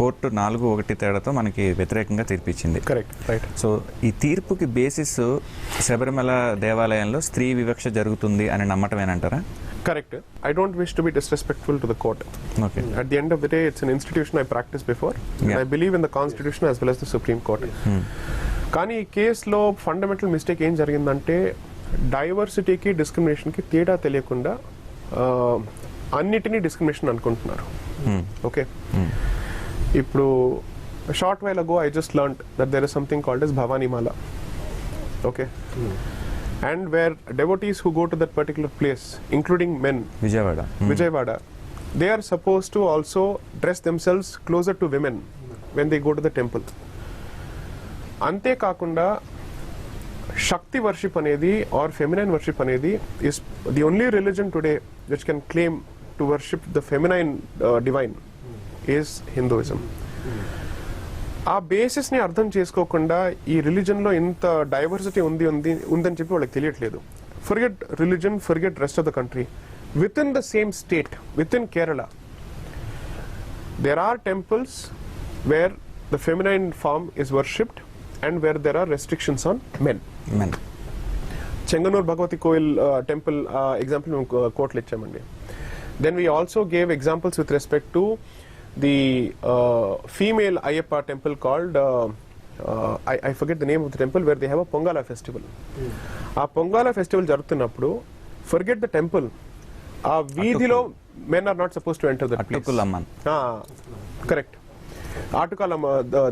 Court 4-1 తేడాతో మనకి వ్యతిరేకంగా తీర్పిచ్చింది. Correct, right. సో ఈ తీర్పుకి బేసిస్ శబరిమల దేవాలయంలో స్త్రీ వివక్ష జరుగుతుంది అని నమ్మటమేనంటారా? Correct. I don't wish to be disrespectful to the court. Okay. At the end of the day, it's an institution I practiced before. And I believe in the Constitution as well as the Supreme Court. కానీ ఈ కేసులో fundamental mistake ఏం జరిగిందంటే డైవర్సిటీకి డిస్క్రిమినేషన్కి తేడా తెలియకుండా అన్నిటినీ discrimination అనుకుంటున్నారు. Okay, ఇప్పుడు short while ago I just learned that there is something called as Bhavani Mala. Okay, and where devotees who go to that particular place, including men, Vijayawada, they are supposed to also dress themselves closer to women when they go to the temple. ante kakunda shakti worship anedi or feminine worship anedi is the only religion today which can claim to worship the feminine divine is Hinduism. ఆ బేసిస్ని అర్థం చేసుకోకుండా ఈ రిలీజన్లో ఇంత diversity ఉందని చెప్పి వాళ్ళకి తెలియట్లేదు. Forget religion, forget rest of the country. Within the same state, within Kerala, there are temples where the feminine form is worshipped and where there are restrictions on men. Chengannur Bhagavathi Koil temple example మేము కోర్టులు ఇచ్చామండి. Then we also gave examples with respect to the female Ayyappa temple called I forget the name of the temple, where they have a Pongala festival. ఆ Pongala festival జరుగుతున్నప్పుడు forget the temple, ఆ వీధిలో men are not supposed to enter that place. Attukulamman, correct, Attukalamma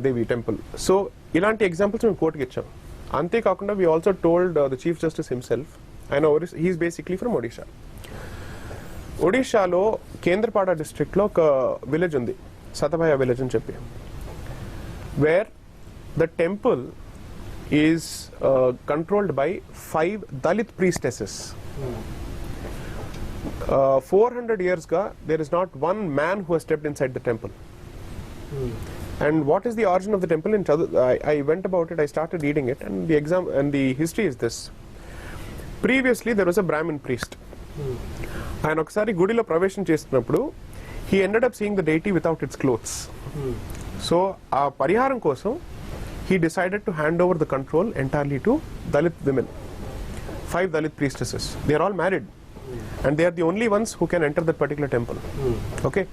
Devi temple. So ఇలాంటి examples మేము కోర్టుకి ఇచ్చాం. అంతేకాకుండా we also told the chief justice himself, I know he is basically from Odisha. ఒడిషాలో Kendrapara డిస్ట్రిక్ట్లో ఒక విలేజ్ ఉంది, సతభయ విలేజ్ అని చెప్పి, where the temple is controlled by 5 Dalit priestesses. 400 yearsగా there is not one man who has stepped inside the temple. And what is the origin of the temple? I went about it, I started reading it, and the history is this. Previously there was a Brahmin priest. ఆయన ఒకసారి గుడిలో ప్రవేశం చేస్తున్నప్పుడు he ended up seeing the deity without its clothes. So ఆ పరిహారం కోసం he decided to hand over the control entirely to Dalit women, 5 Dalit priestesses. They are all married and they are the only ones who can enter that particular temple. Okay,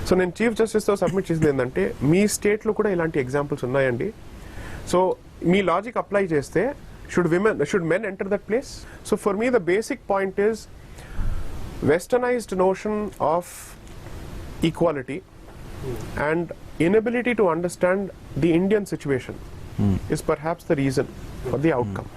so నేను chief జస్టిస్తో submit చేసింది ఏంటంటే మీ స్టేట్లో కూడా ఇలాంటి examples ఉన్నాయండి. So మీ logic apply చేస్తే should men enter that place? So for me the basic point is westernized notion of equality and inability to understand the Indian situation is perhaps the reason for the outcome.